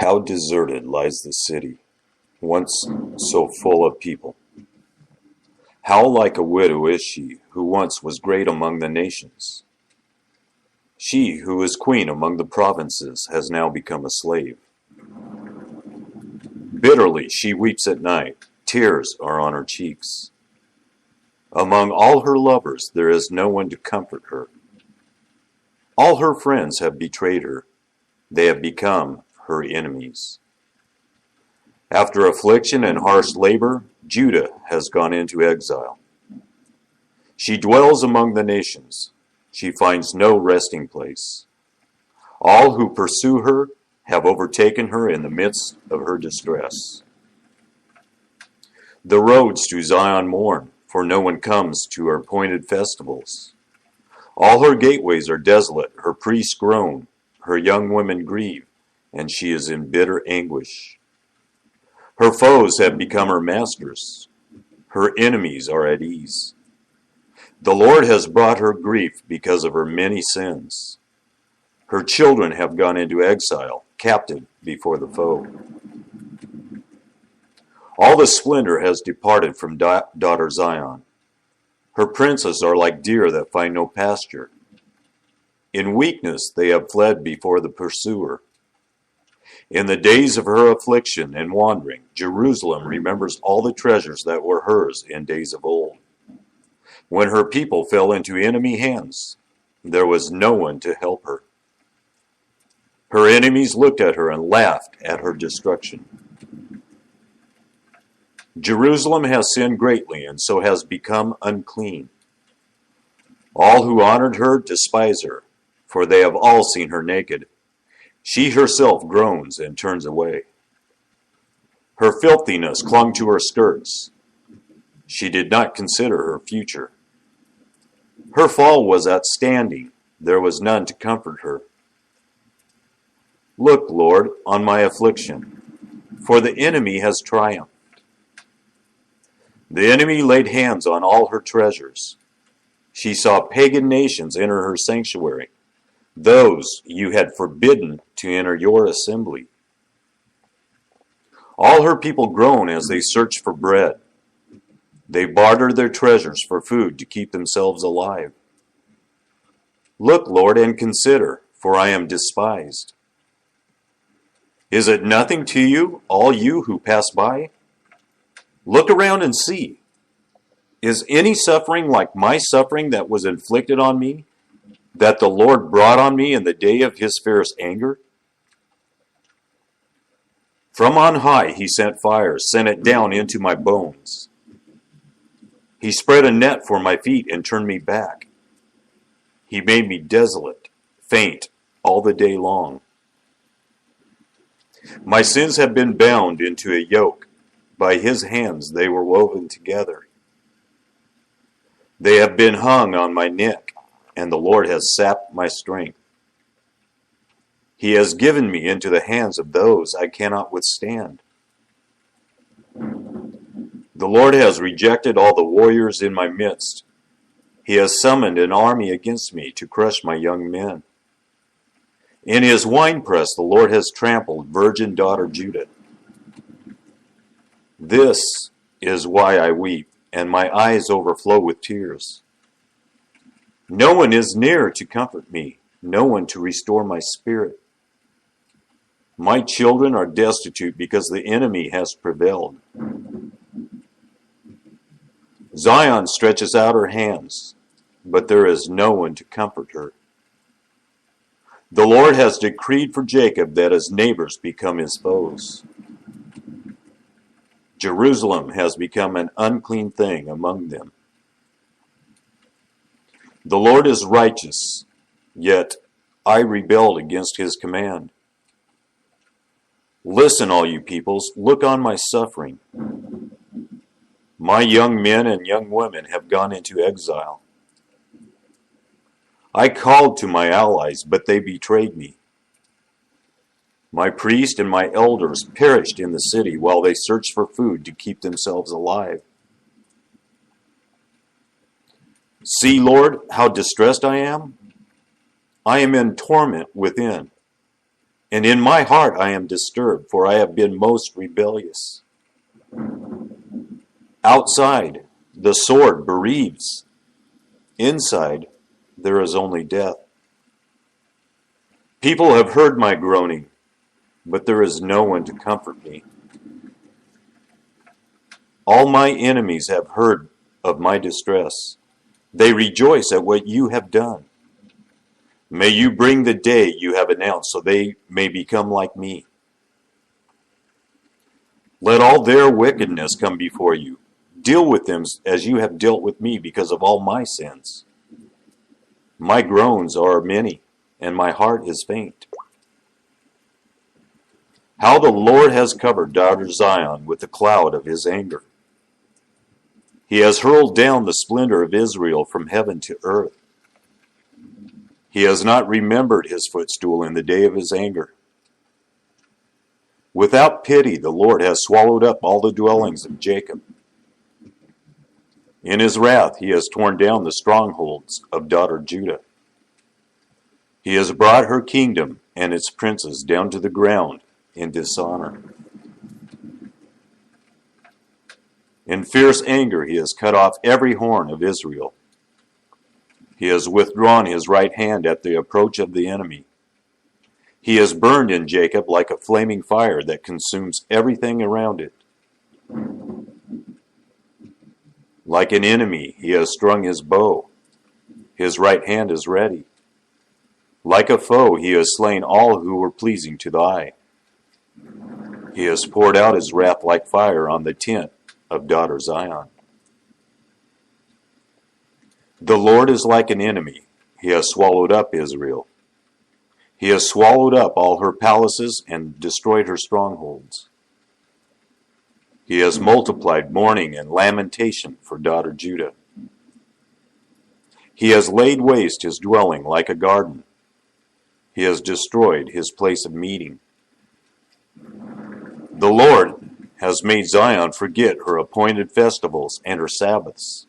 How deserted lies the city, once so full of people. How like a widow is she, who once was great among the nations. She who is queen among the provinces has now become a slave. Bitterly she weeps at night, tears are on her cheeks. Among all her lovers there is no one to comfort her. All her friends have betrayed her, they have become her enemies. After affliction and harsh labor, Judah has gone into exile. She dwells among the nations. She finds no resting place. All who pursue her have overtaken her in the midst of her distress. The roads to Zion mourn, for no one comes to her appointed festivals. All her gateways are desolate, her priests groan, her young women grieve, and she is in bitter anguish. Her foes have become her masters. Her enemies are at ease. The Lord has brought her grief because of her many sins. Her children have gone into exile, captive before the foe. All the splendor has departed from daughter Zion. Her princes are like deer that find no pasture. In weakness they have fled before the pursuer. In the days of her affliction and wandering, Jerusalem remembers all the treasures that were hers in days of old. When her people fell into enemy hands, there was no one to help her. Her enemies looked at her and laughed at her destruction. Jerusalem has sinned greatly and so has become unclean. All who honored her despise her, for they have all seen her naked. She herself groans and turns away. Her filthiness clung to her skirts. She did not consider her future. Her fall was outstanding. There was none to comfort her. Look, Lord, on my affliction, for the enemy has triumphed. The enemy laid hands on all her treasures. She saw pagan nations enter her sanctuary, those you had forbidden to enter your assembly. All her people groan as they search for bread. They barter their treasures for food to keep themselves alive. Look, Lord, and consider, for I am despised. Is it nothing to you, all you who pass by? Look around and see. Is any suffering like my suffering that was inflicted on me, that the Lord brought on me in the day of his fierce anger? From on high he sent fire, sent it down into my bones. He spread a net for my feet and turned me back. He made me desolate, faint, all the day long. My sins have been bound into a yoke. By his hands they were woven together. They have been hung on my neck, and the Lord has sapped my strength. He has given me into the hands of those I cannot withstand. The Lord has rejected all the warriors in my midst. He has summoned an army against me to crush my young men. In his winepress the Lord has trampled virgin daughter Judah. This is why I weep, and my eyes overflow with tears. No one is near to comfort me, no one to restore my spirit. My children are destitute because the enemy has prevailed. Zion stretches out her hands, but there is no one to comfort her. The Lord has decreed for Jacob that his neighbors become his foes. Jerusalem has become an unclean thing among them. The Lord is righteous, yet I rebelled against his command. Listen, all you peoples, look on my suffering. My young men and young women have gone into exile. I called to my allies, but they betrayed me. My priest and my elders perished in the city while they searched for food to keep themselves alive. See, Lord, how distressed I am. I am in torment within, And in my heart I am disturbed, for I have been most rebellious. Outside, the sword bereaves. Inside, there is only death. People have heard my groaning, but there is no one to comfort me. All my enemies have heard of my distress. They rejoice at what you have done. May you bring the day you have announced, so they may become like me. Let all their wickedness come before you. Deal with them as you have dealt with me because of all my sins. My groans are many, and my heart is faint. How the Lord has covered daughter Zion with the cloud of his anger. He has hurled down the splendor of Israel from heaven to earth. He has not remembered his footstool in the day of his anger. Without pity, the Lord has swallowed up all the dwellings of Jacob. In his wrath, he has torn down the strongholds of daughter Judah. He has brought her kingdom and its princes down to the ground in dishonor. In fierce anger, he has cut off every horn of Israel. He has withdrawn his right hand at the approach of the enemy. He has burned in Jacob like a flaming fire that consumes everything around it. Like an enemy, he has strung his bow. His right hand is ready. Like a foe, he has slain all who were pleasing to the eye. He has poured out his wrath like fire on the tent of daughter Zion. The Lord is like an enemy. He has swallowed up Israel. He has swallowed up all her palaces and destroyed her strongholds. He has multiplied mourning and lamentation for daughter Judah. He has laid waste his dwelling like a garden. He has destroyed his place of meeting. The Lord has made Zion forget her appointed festivals and her Sabbaths.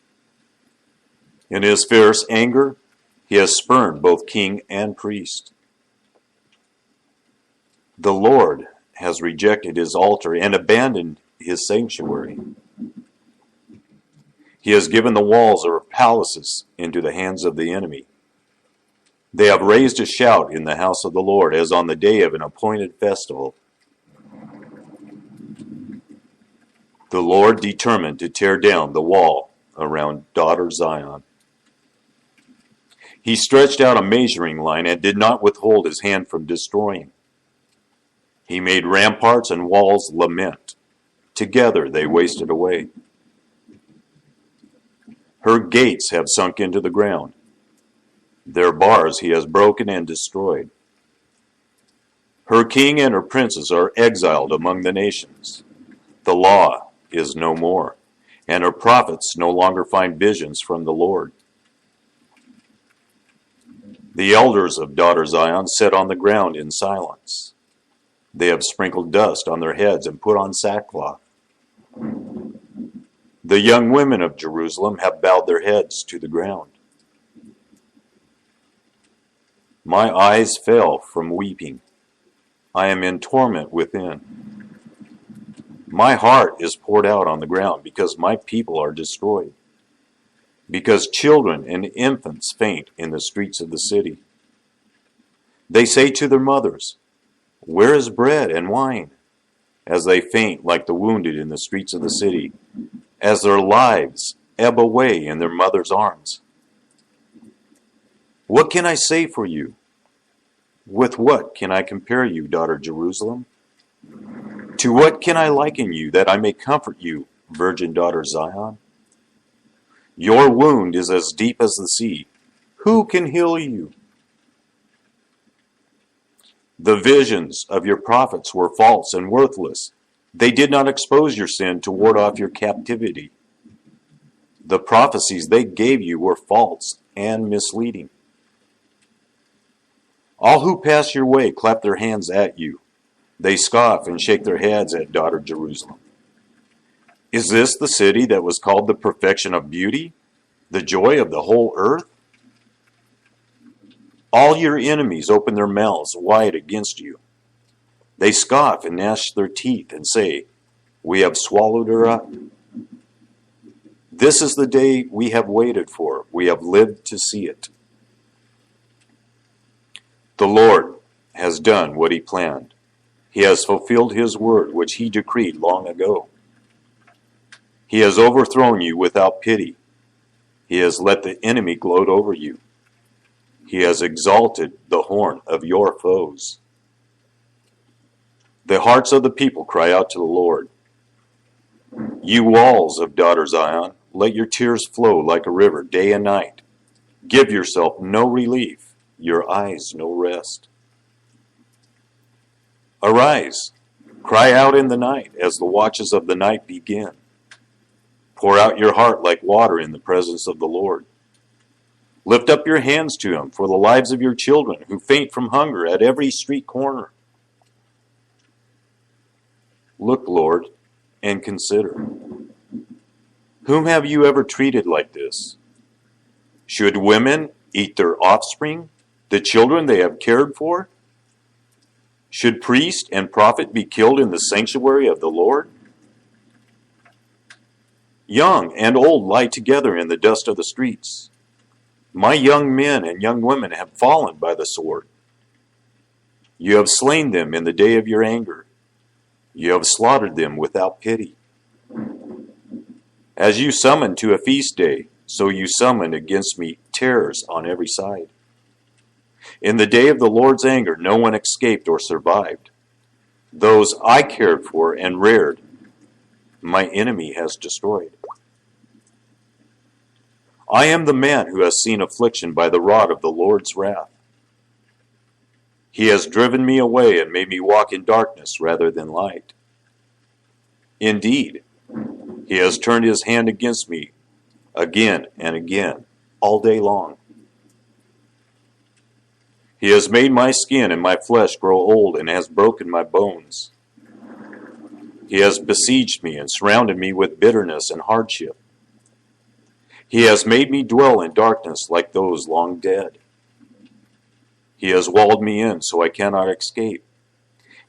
In his fierce anger, he has spurned both king and priest. The Lord has rejected his altar and abandoned his sanctuary. He has given the walls of her palaces into the hands of the enemy. They have raised a shout in the house of the Lord as on the day of an appointed festival. The Lord determined to tear down the wall around daughter Zion. He stretched out a measuring line and did not withhold his hand from destroying. He made ramparts and walls lament. Together they wasted away. Her gates have sunk into the ground. Their bars he has broken and destroyed. Her king and her princes are exiled among the nations. The law is no more, and her prophets no longer find visions from the Lord. The elders of daughter Zion sit on the ground in silence. They have sprinkled dust on their heads and put on sackcloth. The young women of Jerusalem have bowed their heads to the ground. My eyes fell from weeping. I am in torment within. My heart is poured out on the ground because my people are destroyed. Because children and infants faint in the streets of the city. They say to their mothers, "Where is bread and wine?" as they faint like the wounded in the streets of the city, as their lives ebb away in their mother's arms. What can I say for you? With what can I compare you, daughter Jerusalem? To what can I liken you that I may comfort you, virgin daughter Zion? Your wound is as deep as the sea. Who can heal you? The visions of your prophets were false and worthless. They did not expose your sin to ward off your captivity. The prophecies they gave you were false and misleading. All who pass your way clap their hands at you. They scoff and shake their heads at daughter Jerusalem. Is this the city that was called the perfection of beauty, the joy of the whole earth? All your enemies open their mouths wide against you. They scoff and gnash their teeth and say, "We have swallowed her up." This is the day we have waited for. We have lived to see it. The Lord has done what he planned. He has fulfilled his word, which he decreed long ago. He has overthrown you without pity. He has let the enemy gloat over you. He has exalted the horn of your foes. The hearts of the people cry out to the Lord. You walls of daughter Zion, let your tears flow like a river day and night. Give yourself no relief, your eyes no rest. Arise, cry out in the night as the watches of the night begin. Pour out your heart like water in the presence of the Lord. Lift up your hands to him for the lives of your children who faint from hunger at every street corner. Look, Lord, and consider. Whom have you ever treated like this? Should women eat their offspring, the children they have cared for? Should priest and prophet be killed in the sanctuary of the Lord? Young and old lie together in the dust of the streets. My young men and young women have fallen by the sword. You have slain them in the day of your anger. You have slaughtered them without pity. As you summon to a feast day, so you summon against me terrors on every side. In the day of the Lord's anger, no one escaped or survived. Those I cared for and reared, my enemy has destroyed. I am the man who has seen affliction by the rod of the Lord's wrath. He has driven me away and made me walk in darkness rather than light. Indeed, he has turned his hand against me again and again, all day long. He has made my skin and my flesh grow old and has broken my bones. He has besieged me and surrounded me with bitterness and hardship. He has made me dwell in darkness like those long dead. He has walled me in so I cannot escape.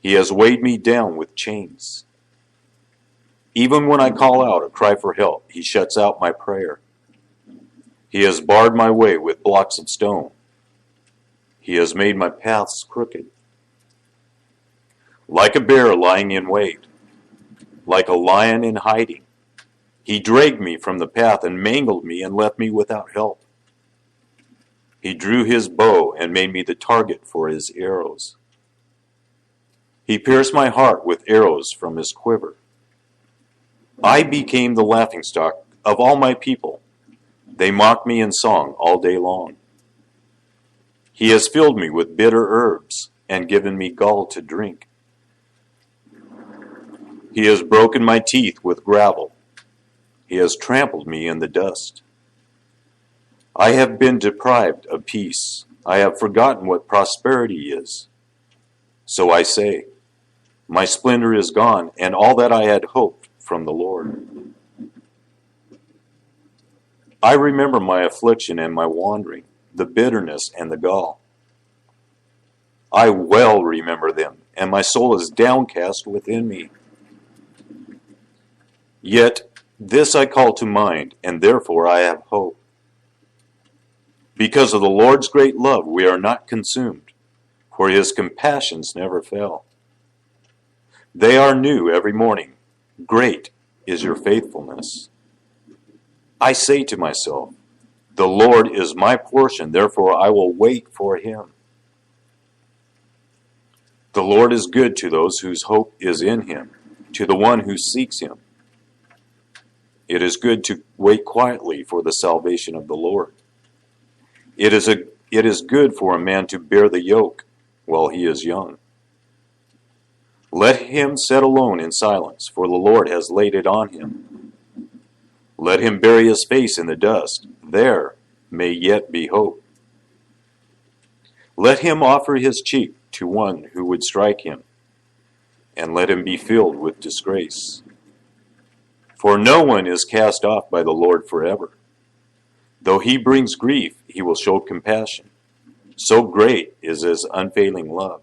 He has weighed me down with chains. Even when I call out a cry for help, he shuts out my prayer. He has barred my way with blocks of stone. He has made my paths crooked. Like a bear lying in wait, like a lion in hiding, he dragged me from the path and mangled me and left me without help. He drew his bow and made me the target for his arrows. He pierced my heart with arrows from his quiver. I became the laughingstock of all my people. They mocked me in song all day long. He has filled me with bitter herbs and given me gall to drink. He has broken my teeth with gravel. He has trampled me in the dust. I have been deprived of peace. I have forgotten what prosperity is. So I say, my splendor is gone, and all that I had hoped from the Lord. I remember my affliction and my wandering, the bitterness and the gall. I well remember them, and my soul is downcast within me. Yet this I call to mind, and therefore I have hope. Because of the Lord's great love, we are not consumed, for his compassions never fail. They are new every morning. Great is your faithfulness. I say to myself, the Lord is my portion, therefore I will wait for him. The Lord is good to those whose hope is in him, to the one who seeks him. It is good to wait quietly for the salvation of the Lord. It is good for a man to bear the yoke while he is young. Let him sit alone in silence, for the Lord has laid it on him. Let him bury his face in the dust. There may yet be hope. Let him offer his cheek to one who would strike him, and let him be filled with disgrace. For no one is cast off by the Lord forever. Though he brings grief, he will show compassion. So great is his unfailing love.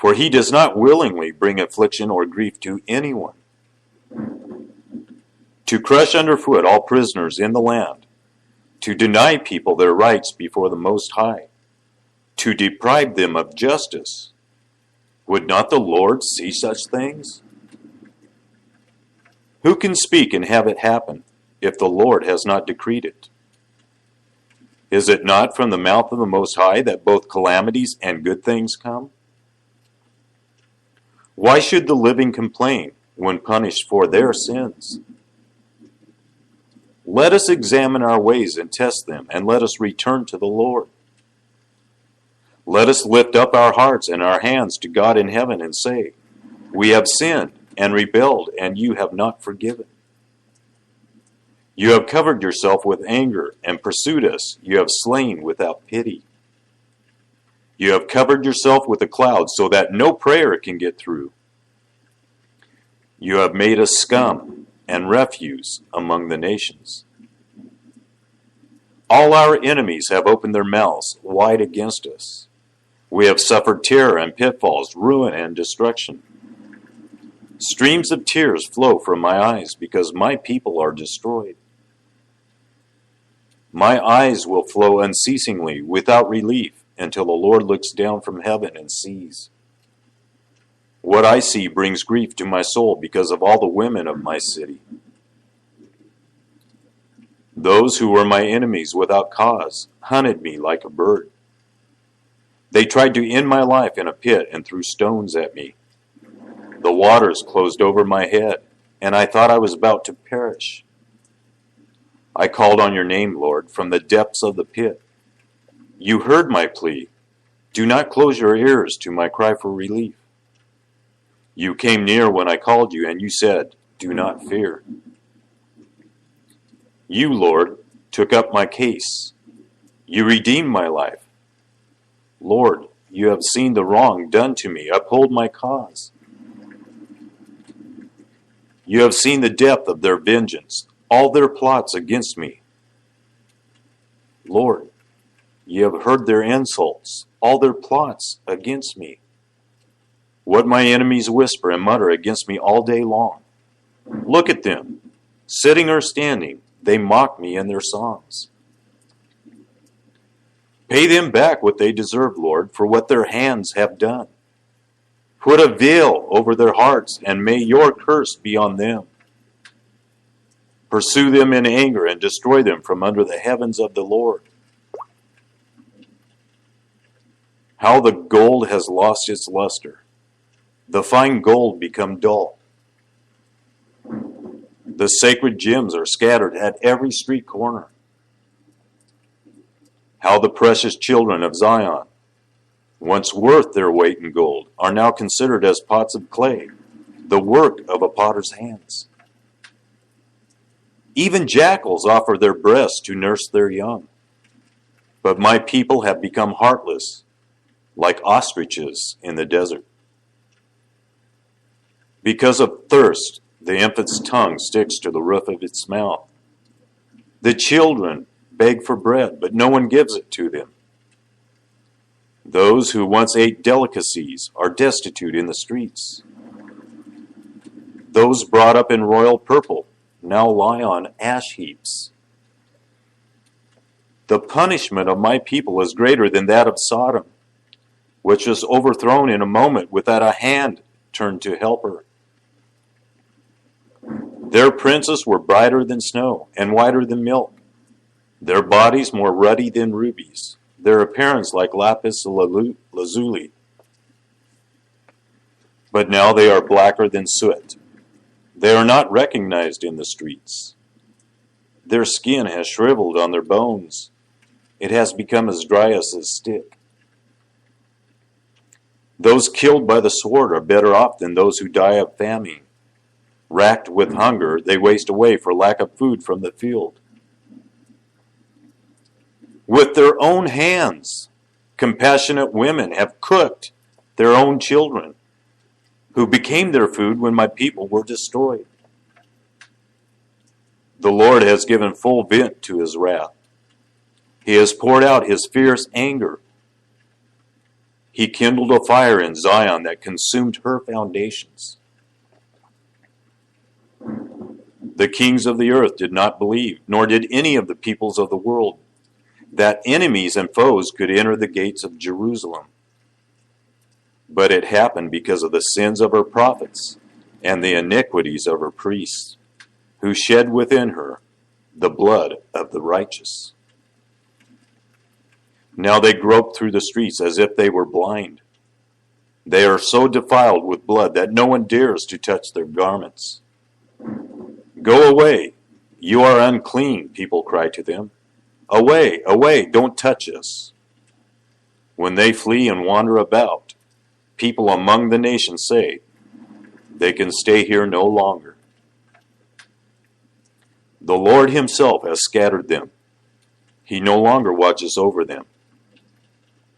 For he does not willingly bring affliction or grief to anyone. To crush underfoot all prisoners in the land, to deny people their rights before the Most High, to deprive them of justice. Would not the Lord see such things? Who can speak and have it happen if the Lord has not decreed it? Is it not from the mouth of the Most High that both calamities and good things come? Why should the living complain when punished for their sins? Let us examine our ways and test them, and let us return to the Lord. Let us lift up our hearts and our hands to God in heaven and say, we have sinned and rebelled, and you have not forgiven. You have covered yourself with anger and pursued us. You have slain without pity. You have covered yourself with a cloud so that no prayer can get through. You have made us scum and refuse among the nations. All our enemies have opened their mouths wide against us. We have suffered terror and pitfalls, ruin and destruction. Streams of tears flow from my eyes because my people are destroyed. My eyes will flow unceasingly without relief until the Lord looks down from heaven and sees. What I see brings grief to my soul because of all the women of my city. Those who were my enemies without cause hunted me like a bird. They tried to end my life in a pit and threw stones at me. The waters closed over my head, and I thought I was about to perish. I called on your name, Lord, from the depths of the pit. You heard my plea. Do not close your ears to my cry for relief. You came near when I called you, and you said, do not fear. You, Lord, took up my case. You redeemed my life. Lord, you have seen the wrong done to me. Uphold my cause. You have seen the depth of their vengeance, all their plots against me. Lord, you have heard their insults, all their plots against me. What my enemies whisper and mutter against me all day long. Look at them, sitting or standing, they mock me in their songs. Pay them back what they deserve, Lord, for what their hands have done. Put a veil over their hearts, and may your curse be on them. Pursue them in anger and destroy them from under the heavens of the Lord. How the gold has lost its luster. The fine gold become dull. The sacred gems are scattered at every street corner. How the precious children of Zion, once worth their weight in gold, are now considered as pots of clay, the work of a potter's hands. Even jackals offer their breasts to nurse their young. But my people have become heartless, like ostriches in the desert. Because of thirst, the infant's tongue sticks to the roof of its mouth. The children beg for bread, but no one gives it to them. Those who once ate delicacies are destitute in the streets. Those brought up in royal purple now lie on ash heaps. The punishment of my people is greater than that of Sodom, which was overthrown in a moment without a hand turned to help her. Their princes were brighter than snow and whiter than milk, their bodies more ruddy than rubies, their appearance like lapis lazuli. But now they are blacker than soot. They are not recognized in the streets. Their skin has shriveled on their bones. It has become as dry as a stick. Those killed by the sword are better off than those who die of famine. Racked with hunger, they waste away for lack of food from the field. With their own hands, compassionate women have cooked their own children, who became their food when my people were destroyed. The Lord has given full vent to his wrath. He has poured out his fierce anger. He kindled a fire in Zion that consumed her foundations. The kings of the earth did not believe, nor did any of the peoples of the world, that enemies and foes could enter the gates of Jerusalem. But it happened because of the sins of her prophets and the iniquities of her priests, who shed within her the blood of the righteous. Now they grope through the streets as if they were blind. They are so defiled with blood that no one dares to touch their garments. Go away, you are unclean, people cry to them. Away, away, don't touch us. When they flee and wander about, people among the nations say, they can stay here no longer. The Lord himself has scattered them. He no longer watches over them.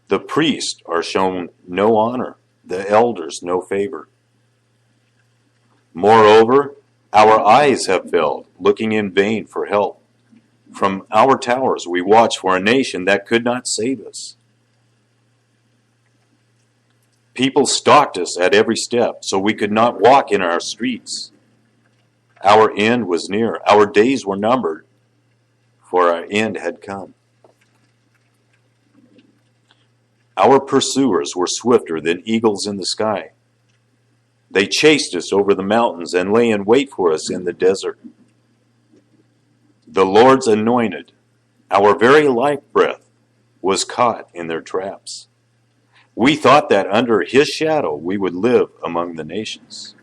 The priests are shown no honor, the elders no favor. Moreover, our eyes have failed, looking in vain for help. From our towers we watch for a nation that could not save us. People stalked us at every step, so we could not walk in our streets. Our end was near, our days were numbered, for our end had come. Our pursuers were swifter than eagles in the sky. They chased us over the mountains and lay in wait for us in the desert. The Lord's anointed, our very life breath, was caught in their traps. We thought that under his shadow we would live among the nations.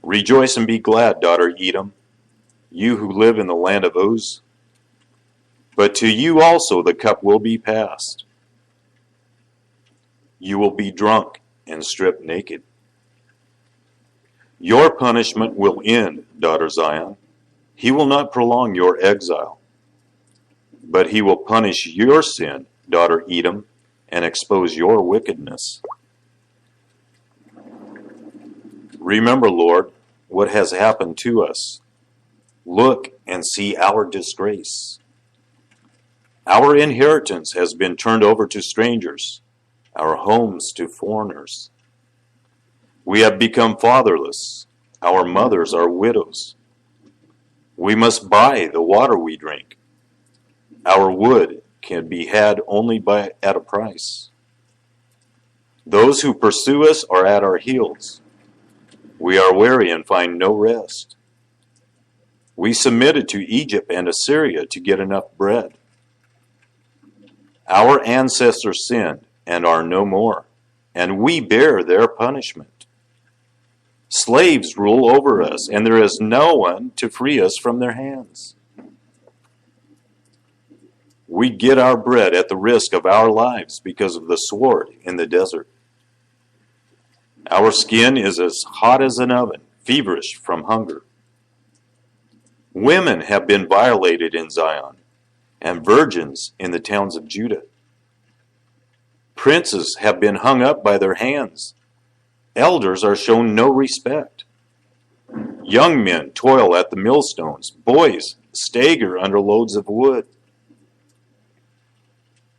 Rejoice and be glad, daughter Edom, you who live in the land of Uz. But to you also the cup will be passed. You will be drunk and stripped naked. Your punishment will end, daughter Zion. He will not prolong your exile, but he will punish your sin, daughter Edom, and expose your wickedness. Remember, Lord, what has happened to us. Look and see our disgrace. Our inheritance has been turned over to strangers, our homes to foreigners. We have become fatherless. Our mothers are widows. We must buy the water we drink. Our wood can be had only at a price. Those who pursue us are at our heels. We are weary and find no rest. We submitted to Egypt and Assyria to get enough bread. Our ancestors sinned and are no more, and we bear their punishment. Slaves rule over us, and there is no one to free us from their hands. We get our bread at the risk of our lives because of the sword in the desert. Our skin is as hot as an oven, feverish from hunger. Women have been violated in Zion, and virgins in the towns of Judah. Princes have been hung up by their hands. Elders are shown no respect. Young men toil at the millstones. Boys stagger under loads of wood.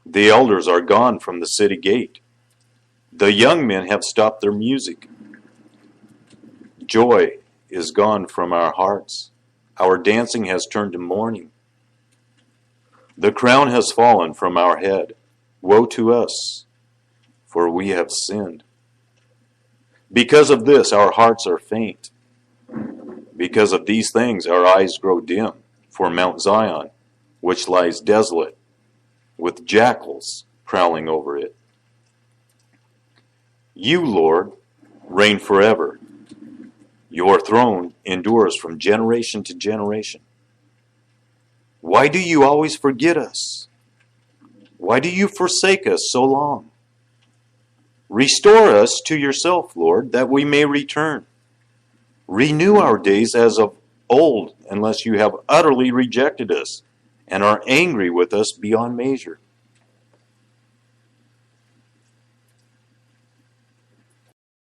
The elders are gone from the city gate. The young men have stopped their music. Joy is gone from our hearts. Our dancing has turned to mourning. The crown has fallen from our head. Woe to us, for we have sinned. Because of this, our hearts are faint. Because of these things, our eyes grow dim for Mount Zion, which lies desolate, with jackals prowling over it. You, Lord, reign forever. Your throne endures from generation to generation. Why do you always forget us? Why do you forsake us so long? Restore us to yourself, Lord, that we may return. Renew our days as of old, unless you have utterly rejected us and are angry with us beyond measure.